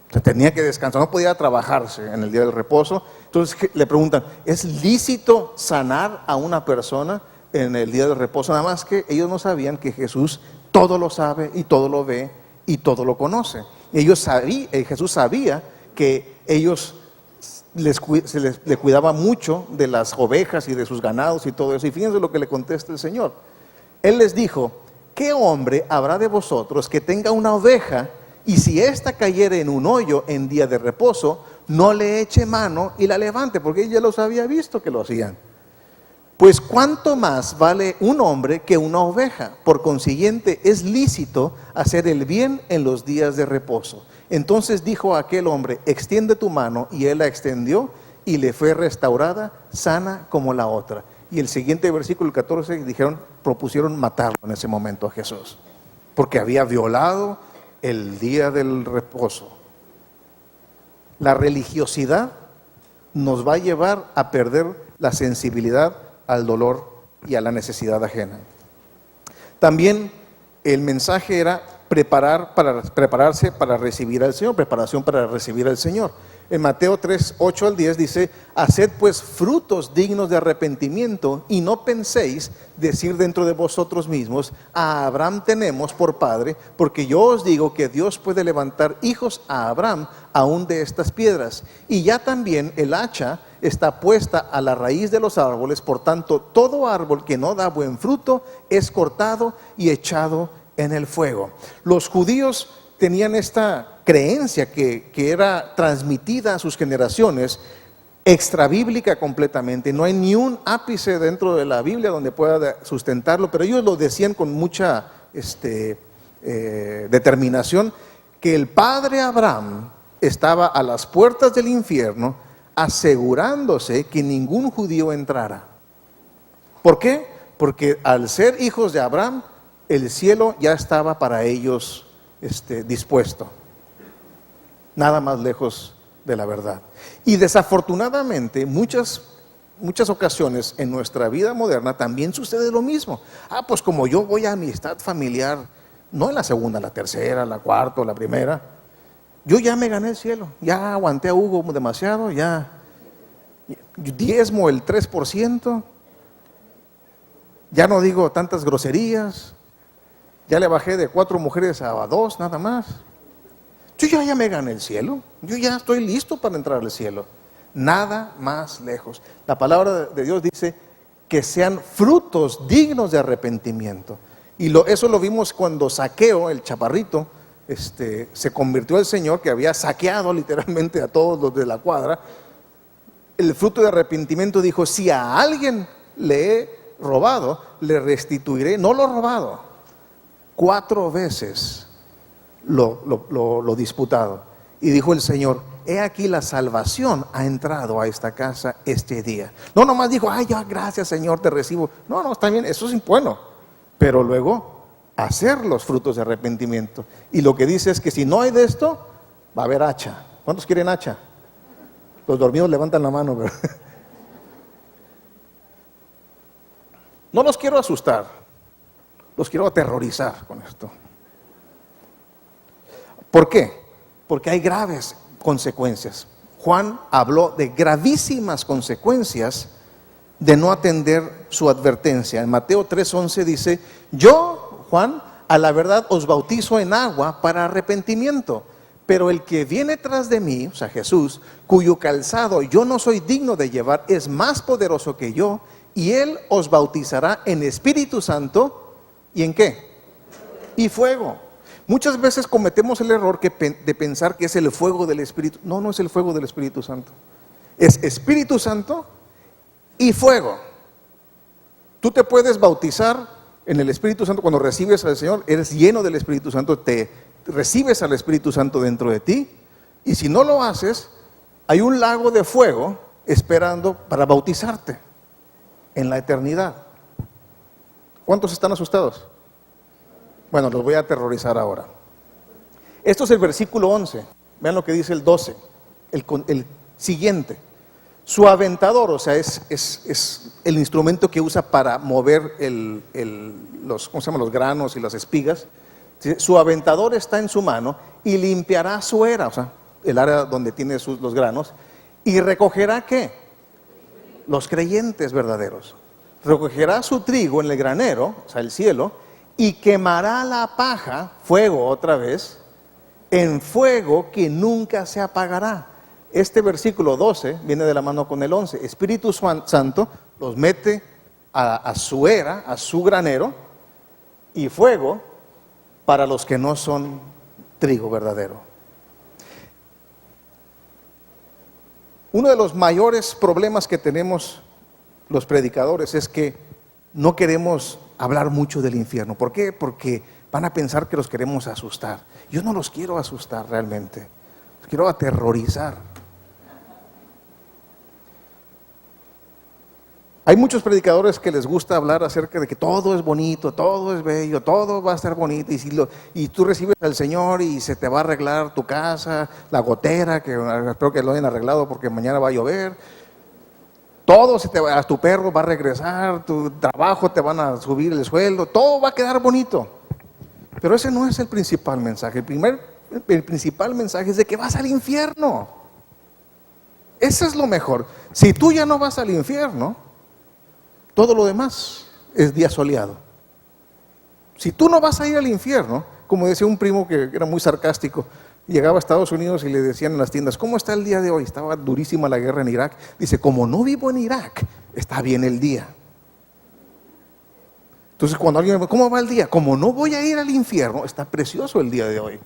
O sea, tenía que descansar, no podía trabajarse en el día del reposo. Entonces le preguntan: ¿es lícito sanar a una persona en el día del reposo? Nada más que ellos no sabían que Jesús todo lo sabe y todo lo ve y todo lo conoce. Jesús sabía que ellos le cuidaba mucho de las ovejas y de sus ganados y todo eso. Y fíjense lo que le contesta el Señor. Él les dijo: ¿qué hombre habrá de vosotros que tenga una oveja, y si ésta cayere en un hoyo en día de reposo, no le eche mano y la levante? Porque ella los había visto que lo hacían. Pues cuánto más vale un hombre que una oveja. Por consiguiente, es lícito hacer el bien en los días de reposo. Entonces dijo a aquel hombre: extiende tu mano. Y él la extendió y le fue restaurada, sana como la otra. Y el siguiente versículo, el 14, propusieron matarlo en ese momento a Jesús, porque había violado el día del reposo. La religiosidad nos va a llevar a perder la sensibilidad al dolor y a la necesidad ajena. También el mensaje era prepararse para recibir al Señor, preparación para recibir al Señor. En Mateo 3, 8 al 10 dice: haced pues frutos dignos de arrepentimiento, y no penséis decir dentro de vosotros mismos: a Abraham tenemos por padre, porque yo os digo que Dios puede levantar hijos a Abraham aún de estas piedras. Y ya también el hacha está puesta a la raíz de los árboles, por tanto todo árbol que no da buen fruto es cortado y echado en el fuego. Los judíos tenían esta creencia que era transmitida a sus generaciones, extrabíblica completamente. No hay ni un ápice dentro de la Biblia donde pueda sustentarlo, pero ellos lo decían con mucha determinación, que el padre Abraham estaba a las puertas del infierno asegurándose que ningún judío entrara. ¿Por qué? Porque al ser hijos de Abraham, el cielo ya estaba para ellos dispuesto. Nada más lejos de la verdad. Y desafortunadamente, muchas ocasiones en nuestra vida moderna también sucede lo mismo. Pues como yo voy a amistad familiar no en la segunda, la tercera, la cuarta, la primera. Yo ya me gané el cielo, ya aguanté a Hugo demasiado, ya diezmo el 3%, ya no digo tantas groserías, ya le bajé de 4 mujeres a 2 nada más. Yo ya me gané el cielo, yo ya estoy listo para entrar al cielo. Nada más lejos. La palabra de Dios dice que sean frutos dignos de arrepentimiento. Y eso lo vimos cuando Zaqueo, el chaparrito, se convirtió al Señor, que había saqueado literalmente a todos los de la cuadra. El fruto de arrepentimiento dijo: si a alguien le he robado, le restituiré, no lo robado, 4 veces lo disputado. Y dijo el Señor: he aquí la salvación ha entrado a esta casa este día. No nomás dijo: ay, ya, gracias Señor, te recibo. No, está bien, eso es bueno. Pero luego hacer los frutos de arrepentimiento. Y lo que dice es que si no hay de esto, va a haber hacha. ¿Cuántos quieren hacha? Los dormidos levantan la mano, pero no los quiero asustar, los quiero aterrorizar con esto. ¿Por qué? Porque hay graves consecuencias. Juan habló de gravísimas consecuencias de no atender su advertencia. En Mateo 3:11 dice: yo, Juan, a la verdad os bautizo en agua para arrepentimiento, pero el que viene tras de mí, o sea Jesús, cuyo calzado yo no soy digno de llevar, es más poderoso que yo, y él os bautizará en Espíritu Santo. ¿Y en qué? Y fuego. Muchas veces cometemos el error de pensar que es el fuego del Espíritu. No, no es el fuego del Espíritu Santo. Es Espíritu Santo y fuego. Tú te puedes bautizar en el Espíritu Santo cuando recibes al Señor, eres lleno del Espíritu Santo, te recibes al Espíritu Santo dentro de ti. Y si no lo haces, hay un lago de fuego esperando para bautizarte en la eternidad. ¿Cuántos están asustados? Bueno, los voy a aterrorizar ahora. Esto es el versículo 11. Vean lo que dice el 12. El siguiente. Su aventador, o sea, es el instrumento que usa para mover los granos y las espigas. Su aventador está en su mano y limpiará su era, o sea, el área donde tiene los granos, y recogerá ¿qué? Los creyentes verdaderos. Recogerá su trigo en el granero, o sea, el cielo, y quemará la paja, fuego otra vez, en fuego que nunca se apagará. Este versículo 12 viene de la mano con el 11. Espíritu Santo los mete a su era, a su granero, y fuego para los que no son trigo verdadero. Uno de los mayores problemas que tenemos los predicadores es que no queremos hablar mucho del infierno. ¿Por qué? Porque van a pensar que los queremos asustar. Yo no los quiero asustar realmente, los quiero aterrorizar. Hay muchos predicadores que les gusta hablar acerca de que todo es bonito, todo es bello, todo va a estar bonito, y tú recibes al Señor y se te va a arreglar tu casa, la gotera, que espero que lo hayan arreglado porque mañana va a llover. Todo a tu perro va a regresar, tu trabajo te van a subir el sueldo, todo va a quedar bonito. Pero ese no es el principal mensaje. El principal mensaje es de que vas al infierno. Eso es lo mejor. Si tú ya no vas al infierno, todo lo demás es día soleado. Si tú no vas a ir al infierno, como decía un primo que era muy sarcástico, llegaba a Estados Unidos y le decían en las tiendas: ¿cómo está el día de hoy? Estaba durísima la guerra en Irak. Dice: como no vivo en Irak, está bien el día. Entonces cuando alguien me dice: ¿cómo va el día? Como no voy a ir al infierno, está precioso el día de hoy.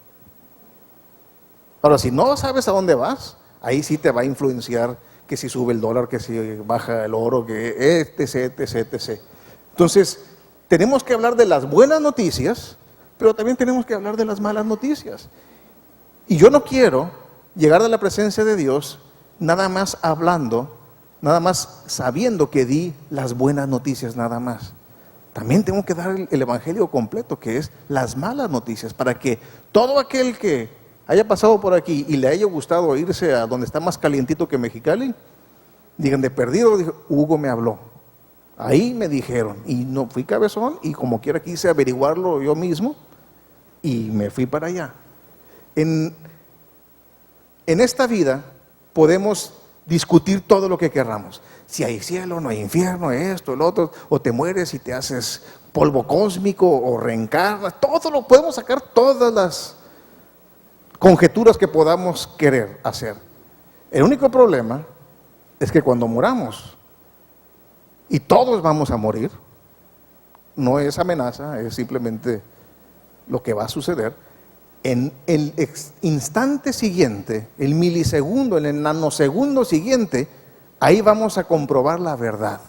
Ahora, si no sabes a dónde vas, ahí sí te va a influenciar que si sube el dólar, que si baja el oro, que etc. Entonces, tenemos que hablar de las buenas noticias, pero también tenemos que hablar de las malas noticias. Y yo no quiero llegar a la presencia de Dios nada más hablando, nada más sabiendo que di las buenas noticias nada más. También tengo que dar el evangelio completo, que es las malas noticias, para que todo aquel que haya pasado por aquí y le haya gustado irse a donde está más calientito que Mexicali, digan: de perdido, Hugo me habló, ahí me dijeron, y no fui cabezón, y como quiera quise averiguarlo yo mismo, y me fui para allá. En esta vida podemos discutir todo lo que querramos. Si hay cielo, no hay infierno, esto, el otro, o te mueres y te haces polvo cósmico o reencarnas, todo lo podemos sacar, todas las conjeturas que podamos querer hacer. El único problema es que cuando muramos, y todos vamos a morir, no es amenaza, es simplemente lo que va a suceder. En el instante siguiente, el milisegundo, en el nanosegundo siguiente, ahí vamos a comprobar la verdad.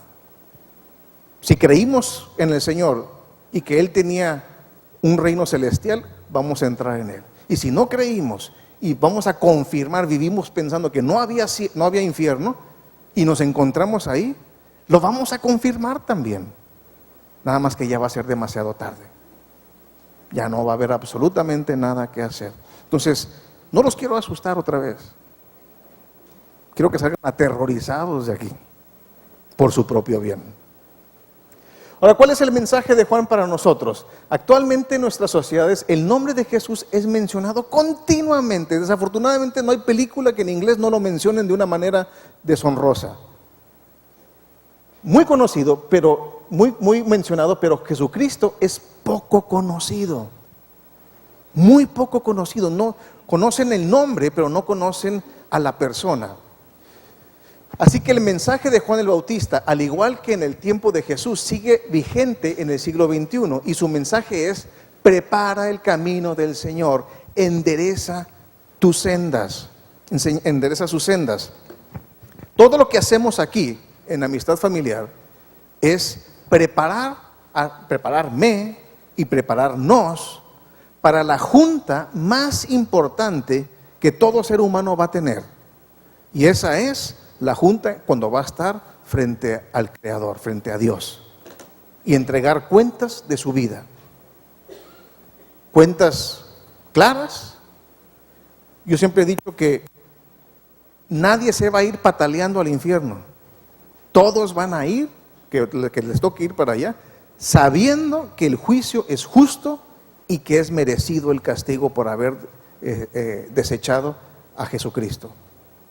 Si creímos en el Señor y que Él tenía un reino celestial, vamos a entrar en Él. Y si no creímos y vamos a confirmar, vivimos pensando que no había infierno y nos encontramos ahí, lo vamos a confirmar también. Nada más que ya va a ser demasiado tarde. Ya no va a haber absolutamente nada que hacer. Entonces, no los quiero asustar otra vez. Quiero que salgan aterrorizados de aquí, por su propio bien. Ahora, ¿cuál es el mensaje de Juan para nosotros? Actualmente en nuestras sociedades el nombre de Jesús es mencionado continuamente. Desafortunadamente no hay película que en inglés no lo mencionen de una manera deshonrosa. Muy conocido, pero muy mencionado, pero Jesucristo es poco conocido. Muy poco conocido. No conocen el nombre, pero no conocen a la persona. Así que el mensaje de Juan el Bautista, al igual que en el tiempo de Jesús, sigue vigente en el siglo XXI. Y su mensaje es: prepara el camino del Señor, endereza tus sendas, endereza sus sendas. Todo lo que hacemos aquí en Amistad Familiar es prepararme y prepararnos para la junta más importante que todo ser humano va a tener. Y esa es la junta cuando va a estar frente al Creador, frente a Dios, y entregar cuentas de su vida. Cuentas claras. Yo siempre he dicho que nadie se va a ir pataleando al infierno. Todos van a ir, que les toque ir para allá, sabiendo que el juicio es justo y que es merecido el castigo por haber desechado a Jesucristo.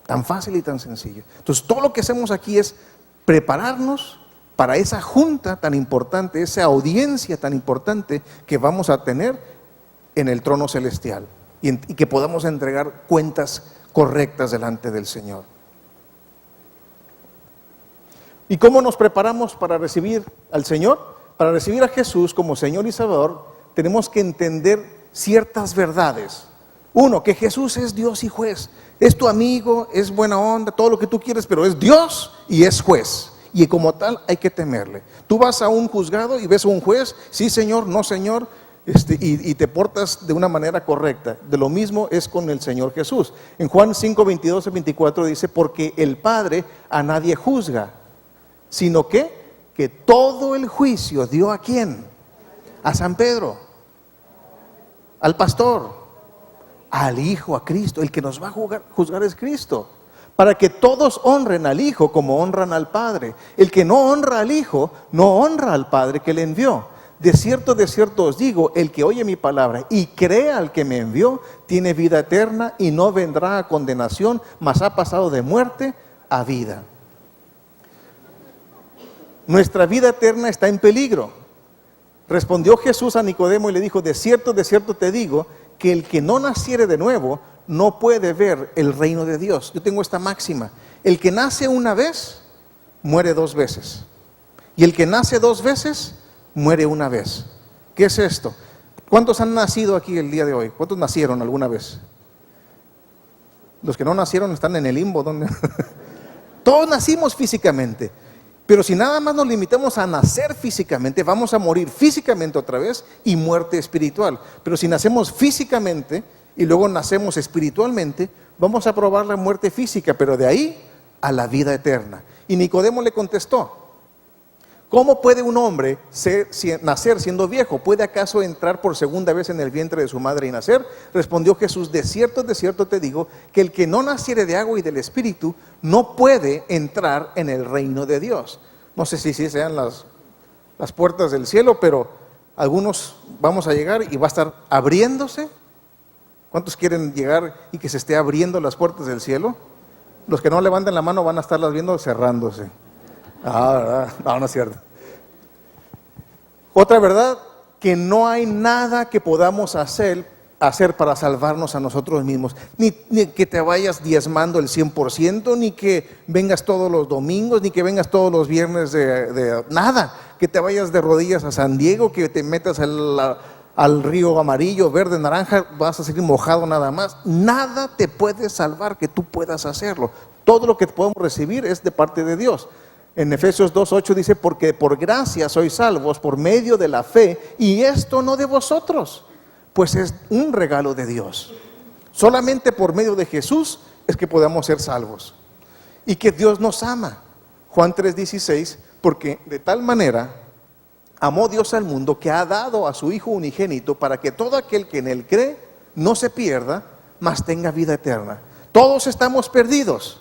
Tan fácil y tan sencillo. Entonces, todo lo que hacemos aquí es prepararnos para esa junta tan importante, esa audiencia tan importante que vamos a tener en el trono celestial y que podamos entregar cuentas correctas delante del Señor. ¿Y cómo nos preparamos para recibir al Señor? Para recibir a Jesús como Señor y Salvador, tenemos que entender ciertas verdades. Uno, que Jesús es Dios y juez. Es tu amigo, es buena onda, todo lo que tú quieres, pero es Dios y es juez. Y como tal hay que temerle. Tú vas a un juzgado y ves a un juez, sí señor, no señor, y te portas de una manera correcta. De lo mismo es con el Señor Jesús. En Juan 5, 22 y 24 dice: porque el Padre a nadie juzga, sino que todo el juicio dio ¿a quién? A San Pedro, al pastor, al Hijo, a Cristo. El que nos va a juzgar es Cristo, para que todos honren al Hijo como honran al Padre. El que no honra al Hijo, no honra al Padre que le envió. De cierto os digo, el que oye mi palabra y cree al que me envió, tiene vida eterna y no vendrá a condenación, mas ha pasado de muerte a vida. Nuestra vida eterna está en peligro. Respondió Jesús a Nicodemo y le dijo: de cierto te digo, que el que no naciere de nuevo no puede ver el reino de Dios. Yo tengo esta máxima: el que nace una vez, muere dos veces. Y el que nace dos veces, muere una vez. ¿Qué es esto? ¿Cuántos han nacido aquí el día de hoy? ¿Cuántos nacieron alguna vez? Los que no nacieron están en el limbo. ¿Dónde? Todos nacimos físicamente. Pero si nada más nos limitamos a nacer físicamente, vamos a morir físicamente otra vez y muerte espiritual. Pero si nacemos físicamente y luego nacemos espiritualmente, vamos a probar la muerte física, pero de ahí a la vida eterna. Y Nicodemo le contestó: ¿cómo puede un hombre nacer siendo viejo? ¿Puede acaso entrar por segunda vez en el vientre de su madre y nacer? Respondió Jesús: de cierto te digo, que el que no naciere de agua y del Espíritu no puede entrar en el reino de Dios. No sé si sean las puertas del cielo, pero algunos vamos a llegar y va a estar abriéndose. ¿Cuántos quieren llegar y que se esté abriendo las puertas del cielo? Los que no levanten la mano van a estarlas viendo cerrándose. ¿Verdad? No, no es cierto. Otra verdad, que no hay nada que podamos hacer para salvarnos a nosotros mismos. Ni que te vayas diezmando el 100%, ni que vengas todos los domingos, ni que vengas todos los viernes de nada. Que te vayas de rodillas a San Diego, que te metas al río amarillo, verde, naranja, vas a seguir mojado nada más. Nada te puede salvar que tú puedas hacerlo. Todo lo que podemos recibir es de parte de Dios. En Efesios 2:8 dice, porque por gracia sois salvos por medio de la fe, y esto no de vosotros, pues es un regalo de Dios. Solamente por medio de Jesús es que podamos ser salvos. Y que Dios nos ama. Juan 3:16, porque de tal manera amó Dios al mundo que ha dado a su Hijo unigénito para que todo aquel que en él cree no se pierda, mas tenga vida eterna. Todos estamos perdidos,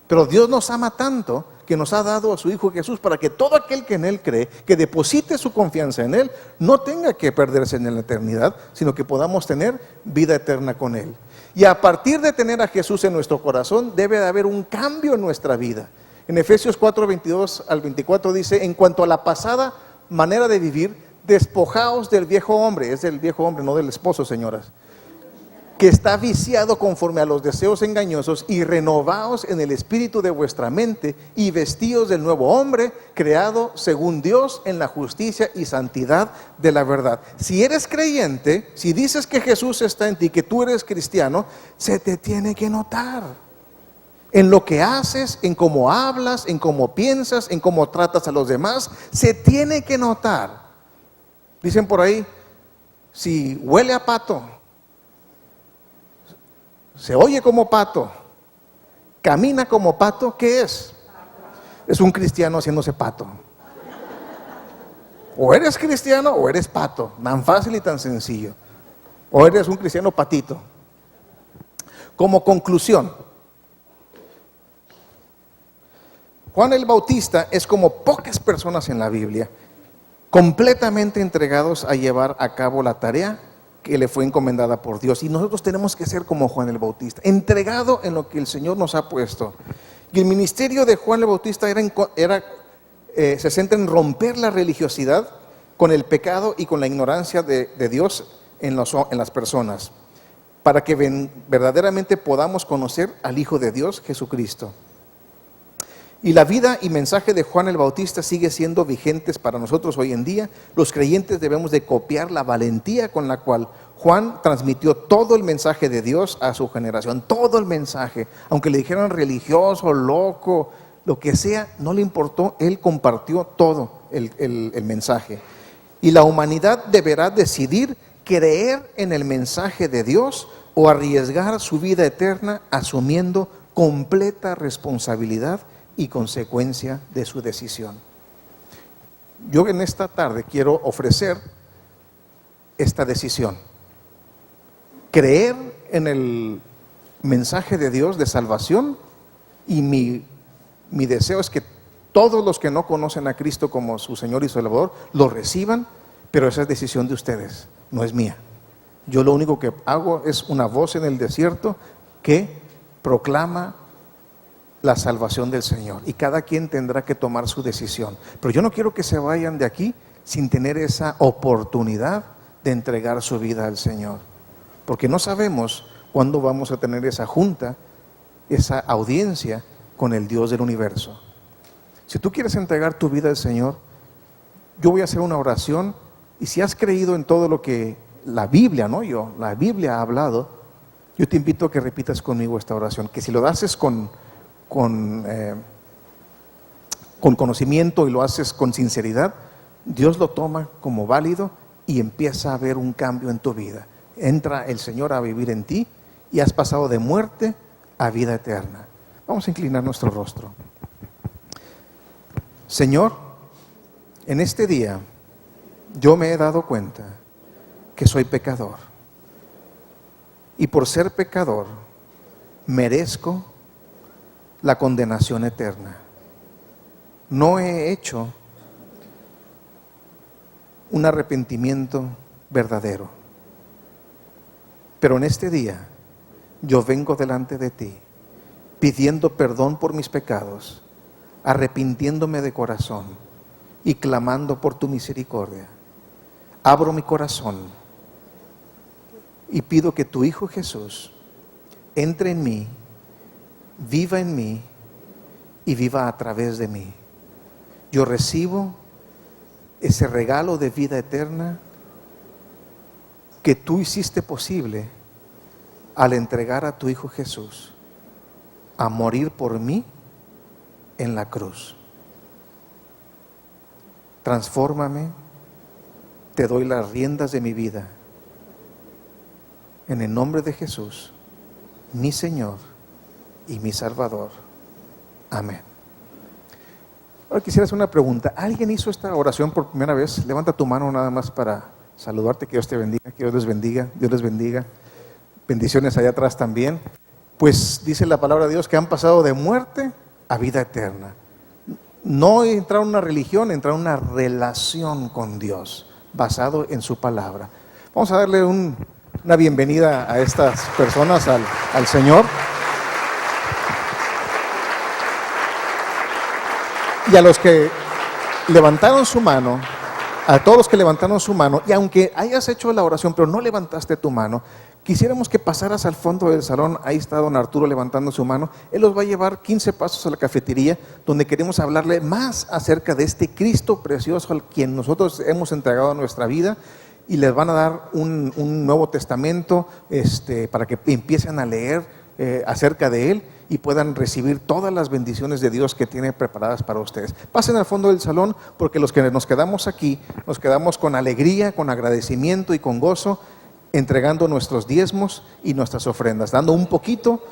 pero Dios nos ama tanto que nos ha dado a su Hijo Jesús para que todo aquel que en él cree, que deposite su confianza en él, no tenga que perderse en la eternidad, sino que podamos tener vida eterna con él. Y a partir de tener a Jesús en nuestro corazón, debe de haber un cambio en nuestra vida. En Efesios 4:22 al 24 dice, en cuanto a la pasada manera de vivir, despojaos del viejo hombre. Es del viejo hombre, no del esposo, señoras, que está viciado conforme a los deseos engañosos, y renovaos en el espíritu de vuestra mente, y vestíos del nuevo hombre, creado según Dios en la justicia y santidad de la verdad. Si eres creyente, si dices que Jesús está en ti, que tú eres cristiano, se te tiene que notar en lo que haces, en cómo hablas, en cómo piensas, en cómo tratas a los demás. Se tiene que notar. Dicen por ahí, si huele a pato, se oye como pato, camina como pato, ¿qué es? Es un cristiano haciéndose pato. O eres cristiano o eres pato, tan fácil y tan sencillo. O eres un cristiano patito. Como conclusión, Juan el Bautista es como pocas personas en la Biblia, completamente entregados a llevar a cabo la tarea que le fue encomendada por Dios. Y nosotros tenemos que ser como Juan el Bautista, entregado en lo que el Señor nos ha puesto. Y el ministerio de Juan el Bautista se centra en romper la religiosidad con el pecado y con la ignorancia de Dios en las personas, para que verdaderamente podamos conocer al Hijo de Dios, Jesucristo. Y la vida y mensaje de Juan el Bautista sigue siendo vigentes para nosotros hoy en día. Los creyentes debemos de copiar la valentía con la cual Juan transmitió todo el mensaje de Dios a su generación, todo el mensaje. Aunque le dijeran religioso, loco, lo que sea, no le importó, él compartió todo el mensaje. Y la humanidad deberá decidir creer en el mensaje de Dios o arriesgar su vida eterna asumiendo completa responsabilidad y consecuencia de su decisión. Yo en esta tarde quiero ofrecer esta decisión: creer en el mensaje de Dios de salvación, y mi deseo es que todos los que no conocen a Cristo como su Señor y Salvador lo reciban, pero esa es decisión de ustedes, no es mía. Yo lo único que hago es una voz en el desierto que proclama la salvación del Señor, y cada quien tendrá que tomar su decisión. Pero yo no quiero que se vayan de aquí sin tener esa oportunidad de entregar su vida al Señor, porque no sabemos cuándo vamos a tener esa junta, esa audiencia con el Dios del universo. Si tú quieres entregar tu vida al Señor, yo voy a hacer una oración, y si has creído en todo lo que la Biblia, la Biblia ha hablado, yo te invito a que repitas conmigo esta oración, que si lo haces con conocimiento y lo haces con sinceridad, Dios lo toma como válido y empieza a haber un cambio en tu vida. Entra el Señor a vivir en ti y has pasado de muerte a vida eterna. Vamos a inclinar nuestro rostro. Señor, en este día yo me he dado cuenta que soy pecador, y por ser pecador merezco la condenación eterna. No he hecho un arrepentimiento verdadero. Pero en este día yo vengo delante de ti pidiendo perdón por mis pecados, arrepintiéndome de corazón y clamando por tu misericordia. Abro mi corazón y pido que tu Hijo Jesús entre en mí, viva en mí y viva a través de mí. Yo recibo ese regalo de vida eterna que tú hiciste posible al entregar a tu Hijo Jesús a morir por mí en la cruz. Transfórmame, te doy las riendas de mi vida. En el nombre de Jesús, mi Señor y mi Salvador. Amén. Ahora quisiera hacer una pregunta. ¿Alguien hizo esta oración por primera vez? Levanta tu mano nada más para saludarte. Que Dios te bendiga, que Dios les bendiga, Dios les bendiga. Bendiciones allá atrás también. Pues dice la palabra de Dios que han pasado de muerte a vida eterna. No entrar en una religión, entrar en una relación con Dios, basado en su palabra. Vamos a darle una bienvenida a estas personas, al Señor. Y a los que levantaron su mano, a todos los que levantaron su mano, y aunque hayas hecho la oración, pero no levantaste tu mano, quisiéramos que pasaras al fondo del salón. Ahí está don Arturo levantando su mano. Él los va a llevar 15 pasos a la cafetería, donde queremos hablarle más acerca de este Cristo precioso al quien nosotros hemos entregado nuestra vida, y les van a dar un Nuevo Testamento para que empiecen a leer acerca de Él y puedan recibir todas las bendiciones de Dios que tiene preparadas para ustedes. Pasen al fondo del salón, porque los que nos quedamos aquí, nos quedamos con alegría, con agradecimiento y con gozo, entregando nuestros diezmos y nuestras ofrendas, dando un poquito